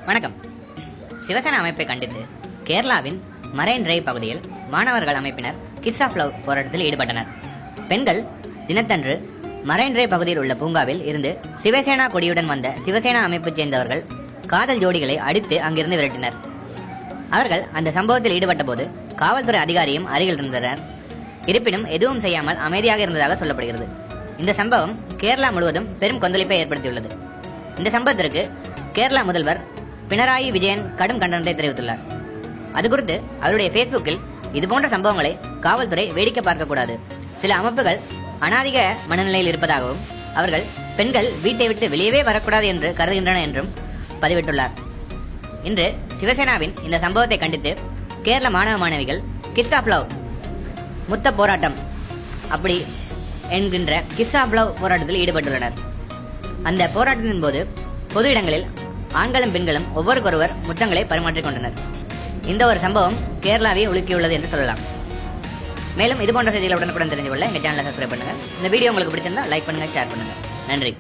வணக்கம். சிவசேனா அமைப்பை கண்டித்து கேரளாவின் மரைன் டிரைவ் பகுதியில் மாணவர்கள் அமைப்பினர் கிட்ஸ் ஆஃப் லவ் போராட்டத்தில் ஈடுபட்டனர். பெண்கள் தினத்தன்று மரைன் டிரைவ் பகுதியில் உள்ள பூங்காவில் இருந்து சிவசேனா கொடியுடன் வந்த சிவசேனா அமைப்பைச் சேர்ந்தவர்கள் காதல் ஜோடிகளை அடித்து அங்கிருந்து விரட்டினர். அவர்கள் அந்த சம்பவத்தில் ஈடுபட்ட போது காவல்துறை அதிகாரியும் அருகில் இருந்தனர். இருப்பினும் எதுவும் செய்யாமல் அமைதியாக இருந்ததாக சொல்லப்படுகிறது. இந்த சம்பவம் கேரளா முழுவதும் பெரும் கொந்தளிப்பை ஏற்படுத்தியுள்ளது. இந்த சம்பவத்திற்கு கேரளா முதல்வர் பினராயி விஜயன் கடும் கண்டனத்தை தெரிவித்துள்ளார். அது குறித்து அவருடைய பேஸ்புக்கில் இதுபோன்ற சம்பவங்களை காவல்துறை வேடிக்கை பார்க்கக்கூடாது, சில அமைப்புகள் அநாதிக மனநிலையில் இருப்பதாகவும் அவர்கள் பெண்கள் வீட்டை விட்டு வெளியவே வரக்கூடாது என்று கருதுகின்றன என்றும் பதிவிட்டுள்ளார். இன்று சிவசேனாவின் இந்த சம்பவத்தை கண்டித்து கேரள மாணவ மாணவிகள் கிட்ஸ் ஆஃப் லவ் முத்த போராட்டம் அப்படி என்கின்ற கிட்ஸ் ஆஃப் லவ் போராட்டத்தில் ஈடுபட்டுள்ளனர். அந்த போராட்டத்தின் போது பொது இடங்களில் ஆண்களும் பெண்களும் ஒவ்வொருக்கொருவர் முத்தங்களை பரிமாற்றிக் கொண்டனர். இந்த ஒரு சம்பவம் கேரளாவை உலுக்கியுள்ளது என்று சொல்லலாம். மேலும் இதுபோன்ற செய்திகளை உடனுக்குடன் தெரிந்து கொள்ள எங்க சேனலை சப்ஸ்கிரைப் பண்ணுங்க. இந்த வீடியோ உங்களுக்கு பிடிச்சிருந்தா லைக் பண்ணுங்க, ஷேர் பண்ணுங்க. நன்றி.